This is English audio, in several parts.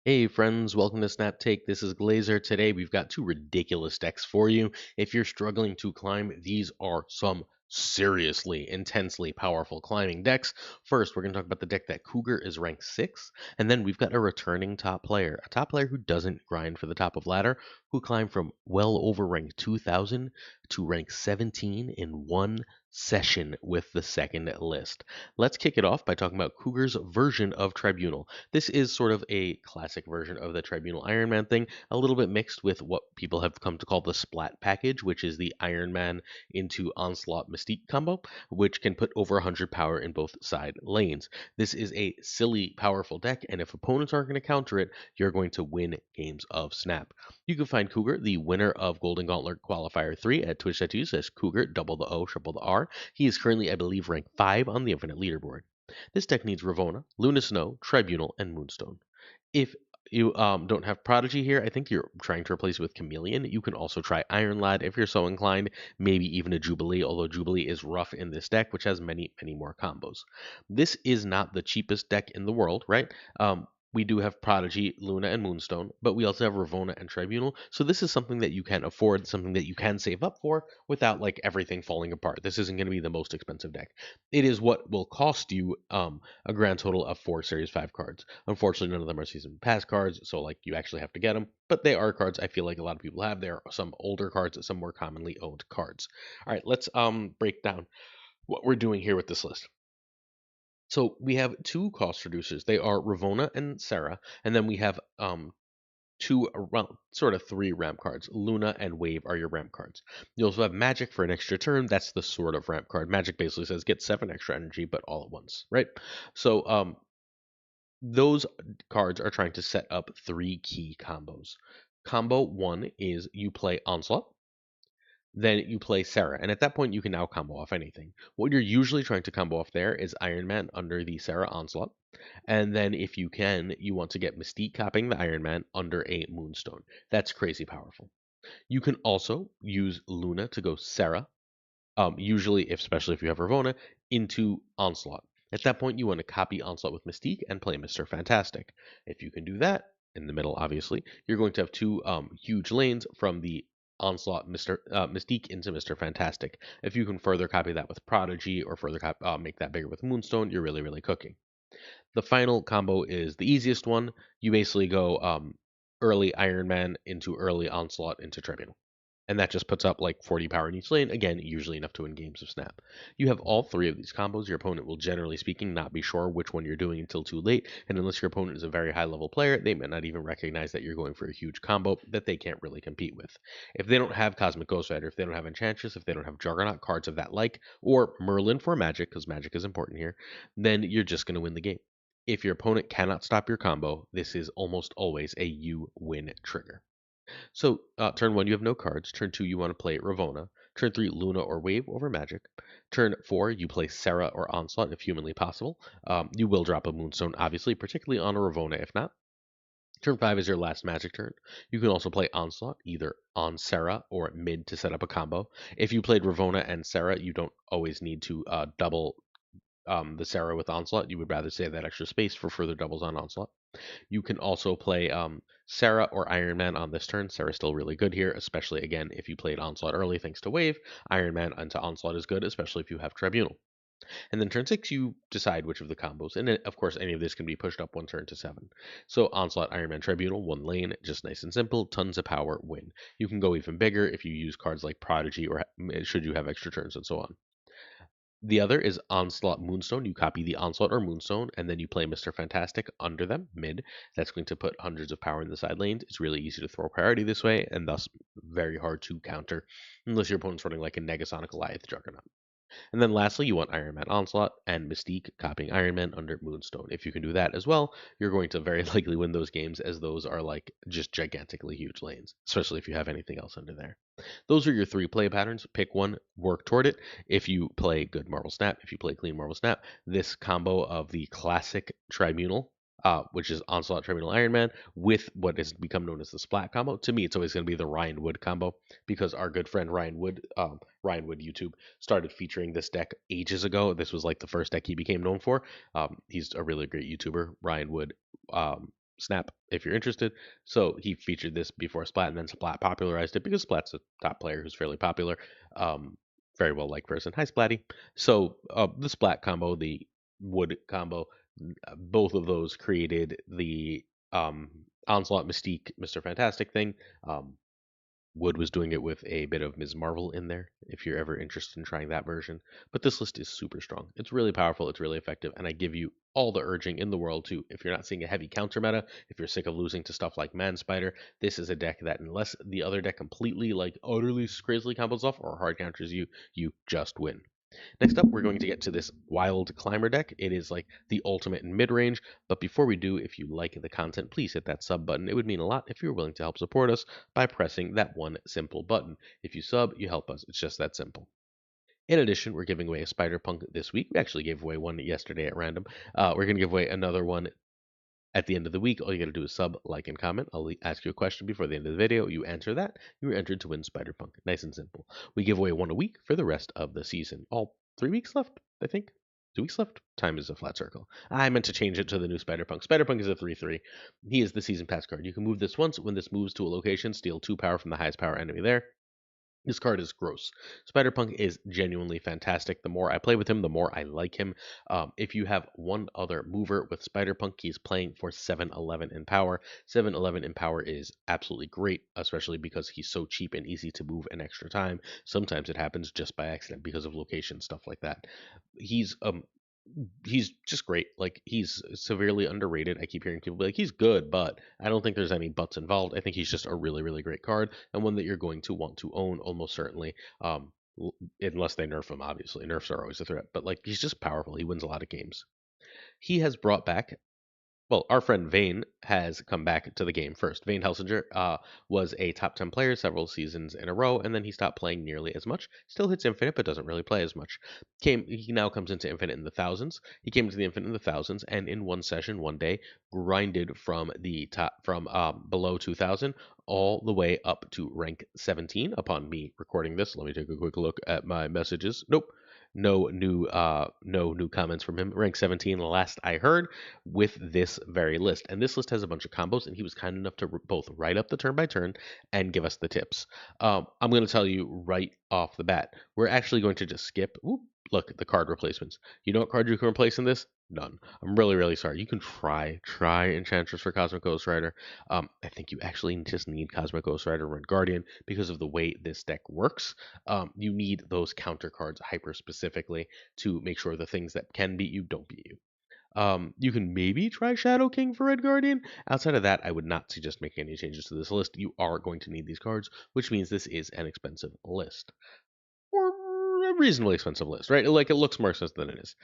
Hey friends, welcome to Snap Take. This is Glazer. Today we've got two ridiculous decks for you. If you're struggling to climb, these are some seriously, intensely powerful climbing decks. First, we're going to talk about the deck that Cougar is ranked 6, and then we've got a returning a top player who doesn't grind for the top of ladder, who climbed from well over rank 2000 to rank 17 in one session with the second list. Let's kick it off by talking about Cougar's version of Tribunal. This is sort of a classic version of the Tribunal Iron Man thing, a little bit mixed with what people have come to call the Splat package, which is the Iron Man into Onslaught Mystique combo, which can put over 100 power in both side lanes. This is a silly, powerful deck, and if opponents aren't going to counter it, you're going to win games of Snap. You can find Cougar, the winner of Golden Gauntlet Qualifier 3, at twitch.tv Cougar, double the O, triple the R. He is currently, I believe, ranked 5 on the Infinite Leaderboard. This deck needs Ravona, Luna Snow, Tribunal, and Moonstone. If you don't have Prodigy here, I think you're trying to replace it with Chameleon. You can also try Iron Lad if you're so inclined, maybe even a Jubilee, although Jubilee is rough in this deck, which has many, many more combos. This is not the cheapest deck in the world, right? We do have Prodigy, Luna, and Moonstone, but we also have Ravona and Tribunal. So this is something that you can afford, something that you can save up for without like everything falling apart. This isn't going to be the most expensive deck. It is what will cost you a grand total of 4 Series 5 cards. Unfortunately, none of them are Season Pass cards, so like you actually have to get them. But they are cards I feel like a lot of people have. There are some older cards, some more commonly owned cards. All right, let's break down what we're doing here with this list. So we have two cost reducers. They are Ravona and Sarah, and then we have two sort of three ramp cards. Luna and Wave are your ramp cards. You also have Magic for an extra turn. That's the sort of ramp card. Magic basically says get 7 extra energy, but all at once, right? So those cards are trying to set up three key combos. Combo one is you play Onslaught, then you play Sarah, and at that point you can now combo off anything. What you're usually trying to combo off there is Iron Man under the Sarah Onslaught, and then if you can, you want to get Mystique copying the Iron Man under a Moonstone. That's crazy powerful. You can also use Luna to go Sarah, usually, especially if you have Ravona, into Onslaught. At that point, you want to copy Onslaught with Mystique and play Mr. Fantastic. If you can do that, in the middle, obviously, you're going to have two huge lanes from the Onslaught Mystique into Mr. Fantastic. If you can further copy that with Prodigy or further make that bigger with Moonstone, you're really, really cooking. The final combo is the easiest one. You basically go early Iron Man into early Onslaught into Tribunal. And that just puts up like 40 power in each lane. Again, usually enough to win games of Snap. You have all three of these combos. Your opponent will, generally speaking, not be sure which one you're doing until too late. And unless your opponent is a very high level player, they may not even recognize that you're going for a huge combo that they can't really compete with. If they don't have Cosmic Ghost Rider, if they don't have Enchantress, if they don't have Juggernaut, cards of that like, or Merlin for Magic, because Magic is important here, then you're just going to win the game. If your opponent cannot stop your combo, this is almost always a you win trigger. So, turn one, you have no cards. Turn two, you want to play Ravona. Turn three, Luna or Wave over Magic. Turn four, you play Sarah or Onslaught if humanly possible. You will drop a Moonstone, obviously, particularly on a Ravona if not. Turn five is your last Magic turn. You can also play Onslaught either on Sarah or mid to set up a combo. If you played Ravona and Sarah, you don't always need to double the Sarah with Onslaught. You would rather save that extra space for further doubles on Onslaught. You can also play Sarah or Iron Man on this turn. Sarah's still really good here, especially again if you played Onslaught early thanks to Wave. Iron Man into Onslaught is good, especially if you have Tribunal. And then turn 6, you decide which of the combos. And of course, any of this can be pushed up one turn to 7. So Onslaught, Iron Man, Tribunal, one lane, just nice and simple, tons of power, win. You can go even bigger if you use cards like Prodigy or should you have extra turns and so on. The other is Onslaught Moonstone. You copy the Onslaught or Moonstone, and then you play Mr. Fantastic under them, mid. That's going to put hundreds of power in the side lanes. It's really easy to throw priority this way, and thus very hard to counter, unless your opponent's running like a Negasonic Goliath Juggernaut. And then lastly, you want Iron Man Onslaught and Mystique copying Iron Man under Moonstone. If you can do that as well, you're going to very likely win those games, as those are like just gigantically huge lanes, especially if you have anything else under there. Those are your three play patterns. Pick one, work toward it. If you play good Marvel Snap, if you play clean Marvel Snap, this combo of the classic Tribunal, which is Onslaught Tribunal Iron Man, with what has become known as the Splat combo. To me, it's always going to be the Ryan Wood combo because our good friend Ryan Wood YouTube started featuring this deck ages ago. This was like the first deck he became known for. He's a really great YouTuber, Ryan Wood. Snap if you're interested. So he featured this before Splat, and then Splat popularized it because Splat's a top player who's fairly popular. Um, Very well liked person. Hi, Splatty. So the Splat combo, the Wood combo, both of those created the Onslaught Mystique Mr. Fantastic thing. Um, Wood was doing it with a bit of Ms. Marvel in there, if you're ever interested in trying that version. But this list is super strong. It's really powerful, it's really effective, and I give you all the urging in the world to, if you're not seeing a heavy counter meta, if you're sick of losing to stuff like Man Spider, this is a deck that, unless the other deck completely, like, utterly crazily combos off or hard counters you, you just win. Next up, we're going to get to this Wild Climber deck. It is like the ultimate in mid-range, but before we do, if you like the content, please hit that sub button. It would mean a lot if you're willing to help support us by pressing that one simple button. If you sub, you help us. It's just that simple. In addition, we're giving away a Spider Punk this week. We actually gave away one yesterday at random. We're going to give away another one at the end of the week. All you got to do is sub, like, and comment. I'll ask you a question before the end of the video. You answer that, you're entered to win Spider Punk. Nice and simple. We give away one a week for the rest of the season. All 3 weeks left, I think. 2 weeks left. Time is a flat circle. I meant to change it to the new Spider Punk. Spider Punk is a 3/3. He is the season pass card. You can move this once. When this moves to a location, steal 2 power from the highest power enemy there. This card is gross. Spider-Punk is genuinely fantastic. The more I play with him, the more I like him. If you have one other mover with Spider-Punk, he's playing for 711 in power. 711 in power is absolutely great, especially because he's so cheap and easy to move in extra time. Sometimes it happens just by accident because of location, stuff like that. He's he's just great. Like, he's severely underrated. I keep hearing people be like, he's good, but I don't think there's any buts involved. I think he's just a really, really great card and one that you're going to want to own almost certainly. Unless they nerf him, obviously. Nerfs are always a threat, but like, he's just powerful. He wins a lot of games. He has brought back, well, our friend Vane has come back to the game first. Vane Helsinger was a top 10 player several seasons in a row, and then he stopped playing nearly as much. Still hits Infinite, but doesn't really play as much. He now comes into Infinite in the thousands. He came into the Infinite in the thousands, and in one session, one day, grinded from the top, from below 2,000 all the way up to rank 17. Upon me recording this, let me take a quick look at my messages. Nope. No new comments from him. Rank 17 last I heard with this very list. And this list has a bunch of combos, and he was kind enough to both write up the turn by turn and give us the tips. I'm going to tell you right off the bat, we're actually going to just skip. Ooh, look, the card replacements. You know what card you can replace in this? None. I'm really, really sorry. You can try Enchantress for Cosmic Ghost Rider. I think you actually just need Cosmic Ghost Rider Red Guardian because of the way this deck works. You need those counter cards hyper specifically to make sure the things that can beat you don't beat you. You can maybe try Shadow King for Red Guardian. Outside of that, I would not suggest making any changes to this list. You are going to need these cards, which means this is an expensive list. Or a reasonably expensive list, right? Like, it looks more expensive than it is.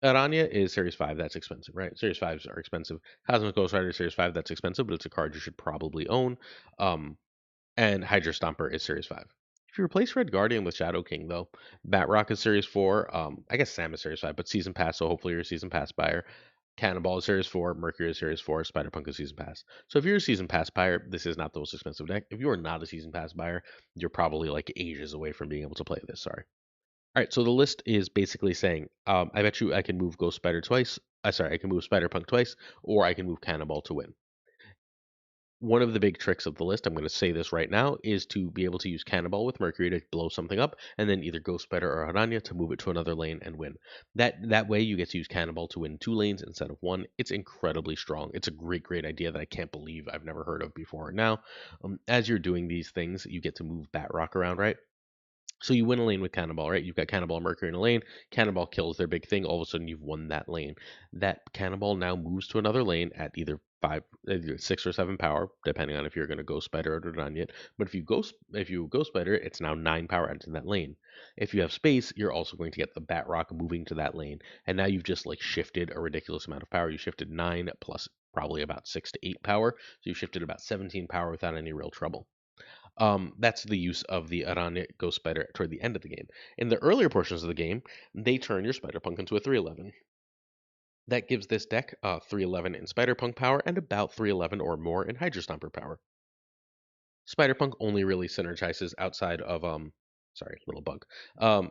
Aranya is Series 5, that's expensive, right? Series 5s are expensive. Cosmic Ghost Rider Series 5, that's expensive, but it's a card you should probably own. And Hydra Stomper is Series 5. If you replace Red Guardian with Shadow King, though, Batrock is Series 4. I guess Sam is Series 5, but Season Pass, so hopefully you're a Season Pass buyer. Cannonball is Series 4, Mercury is Series 4, Spider-Punk is Season Pass. So if you're a Season Pass buyer, this is not the most expensive deck. If you are not a Season Pass buyer, you're probably like ages away from being able to play this. Sorry. All right, so the list is basically saying, I bet you I can move Ghost Spider twice. Sorry, I can move Spider-Punk twice, or I can move Cannonball to win. One of the big tricks of the list, I'm going to say this right now, is to be able to use Cannonball with Mercury to blow something up, and then either Ghost Spider or Aranya to move it to another lane and win. That way, you get to use Cannonball to win 2 lanes instead of one. It's incredibly strong. It's a great, great idea that I can't believe I've never heard of before. Now, as you're doing these things, you get to move Batrock around, right? So you win a lane with Cannonball, right? You've got Cannonball and Mercury in a lane. Cannonball kills their big thing. All of a sudden, you've won that lane. That Cannonball now moves to another lane at either 6 or 7 power, depending on if you're going to go Spider or not yet. But if you go Spider, it's now 9 power into that lane. If you have space, you're also going to get the Batrock moving to that lane, and now you've just like shifted a ridiculous amount of power. You shifted 9 plus probably about 6 to 8 power, so you shifted about 17 power without any real trouble. That's the use of the Aranya Ghost Spider toward the end of the game. In the earlier portions of the game, they turn your Spider Punk into a 311. That gives this deck 311 in Spider Punk power and about 311 or more in Hydra Stomper power. Spider Punk only really synergizes outside of sorry, little bug.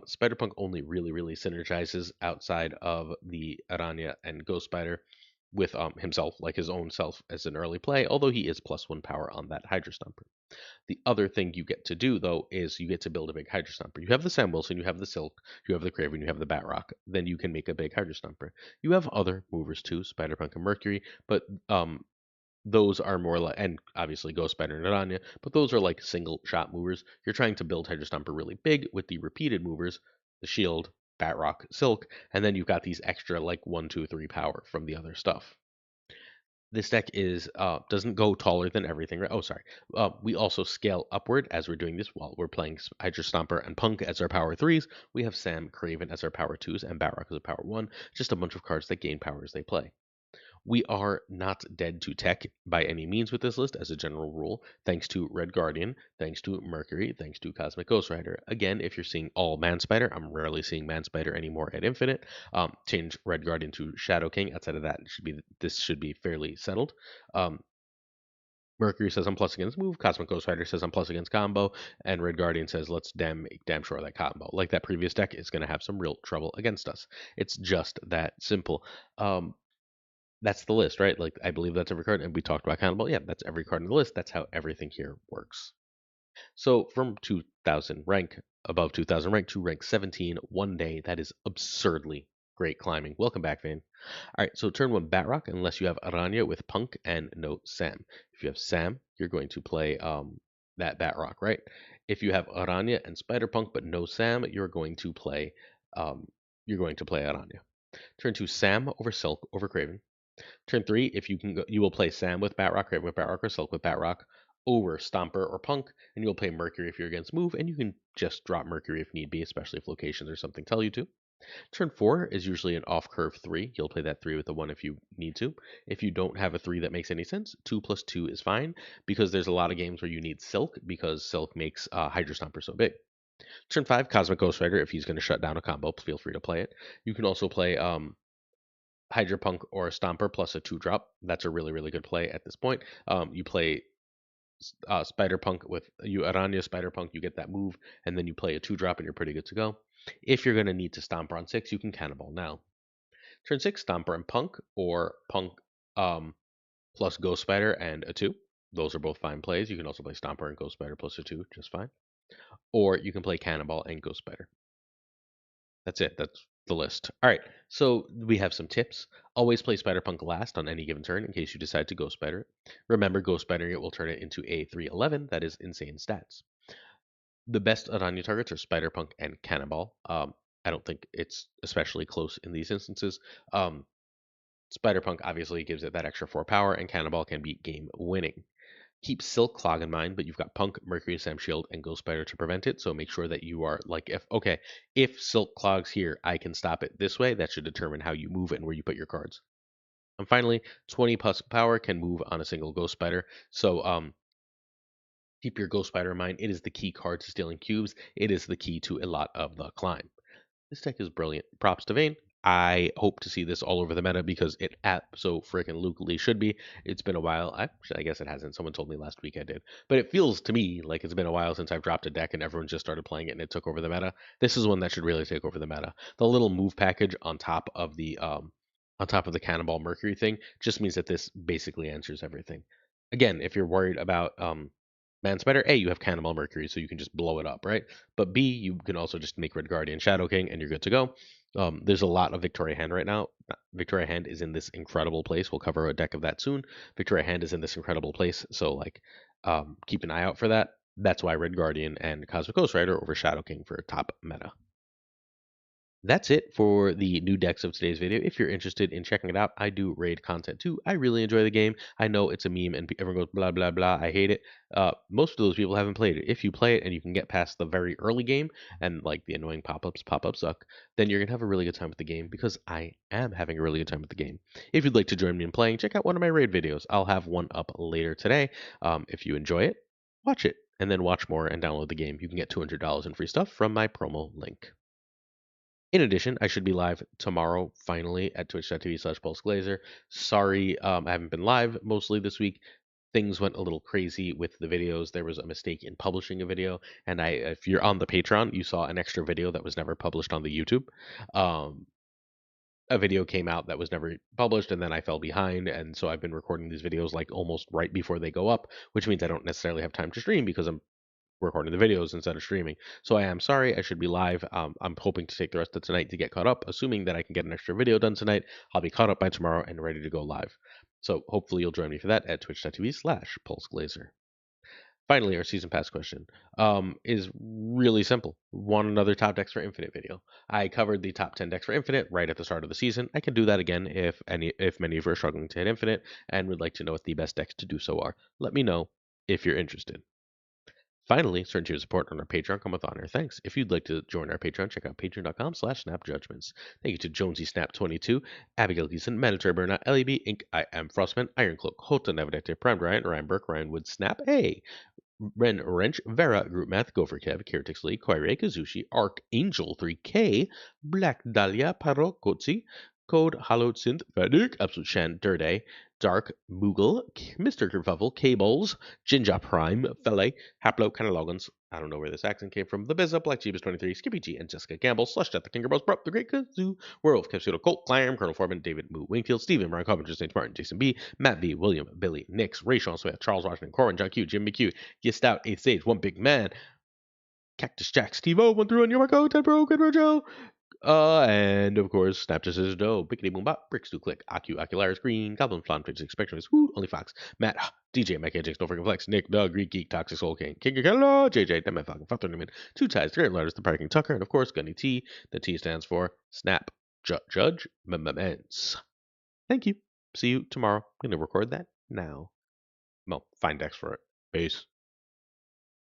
Spider Punk only really synergizes outside of the Aranya and Ghost Spider. with himself, like his own self as an early play, although he is +1 power on that Hydra Stomper. The other thing you get to do, though, is you get to build a big Hydra Stomper. You have the Sam Wilson, you have the Silk, you have the Craven, you have the Batrock. Then you can make a big Hydra Stomper. You have other movers too, Spider-Punk and Mercury, but those are more like, and obviously Ghost Spider and Aranya, but those are like single shot movers. You're trying to build Hydra Stomper really big with the repeated movers, the Shield, Batrock, Silk, and then you've got these extra like 1, 2, 3 power from the other stuff. This deck is doesn't go taller than everything. Right? Oh, sorry. We also scale upward as we're doing this while we're playing Hydra Stomper and Punk as our power threes. We have Sam Craven as our power twos and Batrock as a power one. Just a bunch of cards that gain power as they play. We are not dead to tech by any means with this list as a general rule, thanks to Red Guardian, thanks to Mercury, thanks to Cosmic Ghost Rider. Again, if you're seeing all Man Spider, I'm rarely seeing Man Spider anymore at Infinite. Change Red Guardian to Shadow King. Outside of that, this should be fairly settled. Um, Mercury says I'm plus against move. Cosmic Ghost Rider says I'm plus against combo, and Red Guardian says let's damn sure that combo. Like that previous deck is going to have some real trouble against us. It's just that simple. That's the list, right? Like I believe that's every card, and we talked about Cannibal. Yeah, that's every card on the list. That's how everything here works. So from 2000 rank, above 2000 rank to rank 17, 1 day. That is absurdly great climbing. Welcome back, Vane. All right, so turn one Batrock, unless you have Aranya with Punk and no Sam. If you have Sam, you're going to play that Batrock, right? If you have Aranya and Spider Punk but no Sam, um, you're going to play Aranya. Turn two Sam over Silk over Craven. Turn three, if you can go, you will play Sam with Batrock, Craven with Batrock, or Silk with Batrock over Stomper or Punk, and you'll play Mercury if you're against move, and you can just drop Mercury if need be, especially if locations or something tell you to. Turn four is usually an off curve three. You'll play that three with a one if you need to. If you don't have a three that makes any sense, 2+2 is fine because there's a lot of games where you need Silk because Silk makes Hydra Stomper so big. Turn five, Cosmic Ghost Rider. If he's going to shut down a combo, feel free to play it. You can also play Hydropunk or a Stomper plus a 2-drop. That's a really, really good play at this point. You play Spider Punk with you Aranya Spider Punk, you get that move, and then you play a 2-drop and you're pretty good to go. If you're going to need to Stomper on 6, you can Cannibal now. Turn 6, Stomper and Punk, or Punk plus Ghost Spider and a 2. Those are both fine plays. You can also play Stomper and Ghost Spider plus a 2, just fine. Or you can play Cannibal and Ghost Spider. That's it. That's the list. All right. So we have some tips. Always play Spider Punk last on any given turn in case you decide to Ghost Spider it. Remember, Ghost Spidering it will turn it into a 311. That is insane stats. The best Aranya targets are Spider Punk and Cannonball. I don't think it's especially close in these instances. Spider Punk obviously gives it that extra 4 power, and Cannonball can be game winning. Keep Silk Clog in mind, but you've got Punk, Mercury, Sam Shield, and Ghost Spider to prevent it. So make sure that you are like, if Silk Clog's here, I can stop it this way. That should determine how you move it and where you put your cards. And finally, 20 plus power can move on a single Ghost Spider. So keep your Ghost Spider in mind. It is the key card to stealing cubes. It is the key to a lot of the climb. This deck is brilliant. Props to Vane. I hope to see this all over the meta because it so freaking Lucally should be. It's been a while. I guess it hasn't. Someone told me last week I did. But it feels to me like it's been a while since I've dropped a deck and everyone just started playing it and it took over the meta. This is one that should really take over the meta. The little move package on top of the Cannonball Mercury thing just means that this basically answers everything. Again, if you're worried about Man Spider, A, you have Cannonball Mercury, so you can just blow it up, right? But B, you can also just make Red Guardian Shadow King, and you're good to go. There's a lot of Victoria Hand right now. Victoria Hand is in this incredible place. We'll cover a deck of that soon. Victoria Hand is in this incredible place, so keep an eye out for that. That's why Red Guardian and Cosmic Ghost Rider over Shadow King for top meta. That's it for the new decks of today's video. If you're interested in checking it out, I do raid content too. I really enjoy the game. I know it's a meme and everyone goes blah blah blah. I hate it. Most of those people haven't played it. If you play it and you can get past the very early game and like the annoying pop-ups suck, then you're gonna have a really good time with the game because I am having a really good time with the game. If you'd like to join me in playing, check out one of my raid videos. I'll have one up later today. If you enjoy it, watch it and then watch more and download the game. You can get $200 in free stuff from my promo link. In addition, I should be live tomorrow, finally, at twitch.tv/PulseGlazer. Sorry, I haven't been live mostly this week. Things went a little crazy with the videos. There was a mistake in publishing a video, and if you're on the Patreon, you saw an extra video that was never published on the YouTube. Um, a video came out that was never published, and then I fell behind, and so I've been recording these videos like almost right before they go up, which means I don't necessarily have time to stream because I'm recording the videos instead of streaming. So I am sorry. I should be live. I'm hoping to take the rest of tonight to get caught up. Assuming that I can get an extra video done tonight, I'll be caught up by tomorrow and ready to go live. So hopefully you'll join me for that at twitch.tv/PulseGlazer. Finally, our season pass question is really simple. Want another top decks for Infinite video? I covered the top 10 decks for Infinite right at the start of the season. I can do that again if many of you are struggling to hit Infinite and would like to know what the best decks to do so are. Let me know if you're interested. Finally, certain tier support on our Patreon come with honor. Thanks. If you'd like to join our Patreon, check out patreon.com/snapjudgments. Thank you to Jonesy Snap 22, Abigail Geeson, Mandatory Burnout, LEB, Inc., I Am Frostman, Ironcloak, Hota Navidete, Prime Ryan, Ryan Burke, Ryan Wood, Snap, A, Ren Wrench, Vera, Group Math, Gopher Kev, Kertix Lee, Koire, Kazushi, Archangel 3K, Black Dahlia, Parokotsi, Code, Hallowed Synth, Vedic, Absolute Shan, Durday, Dark, Moogle, Mr. Kerfuffle, Cables, Jinja Prime, Fele, Haplo, Canalogans, I don't know where this accent came from, The Bizza, Black Jeebus 23, Skippy G, and Jessica Campbell, Slush Death, the Tinkerbells, Brup, The Great Kazoo, Werewolf, Capsulo, Colt, Clam, Colonel Foreman, David Moo, Wingfield, Stephen, Ryan Carpenter, James Martin, Jason B, Matt B, William, Billy, Nix, Ray Sean Swift, Charles Washington, Corin, John Q, Jim McHugh, Get Stout, 8th Stage, One Big Man, Cactus Jack, Steve O, 1 through 1, Marco, Ted Bro, Good Rojo, and of course, Snapchat says Doe, Bickety Boom Bop, Bricks Do Click, Aku, Ocularis Green, Goblin Flan, Fidget Spectrum is Who, Only Fox, Matt, DJ, Mike Edgix, No Freaking Flex, Nick, Doug, Greek Geek, Toxic Soul King, King Hello, JJ, Demet Falcon, Father Newman, Two Ties, Great Letters, The Parking Tucker, and of course, Gunny T. The T stands for Snap Judge Mements. Thank you. See you tomorrow. I'm going to record that now. Well, find decks for it. Peace.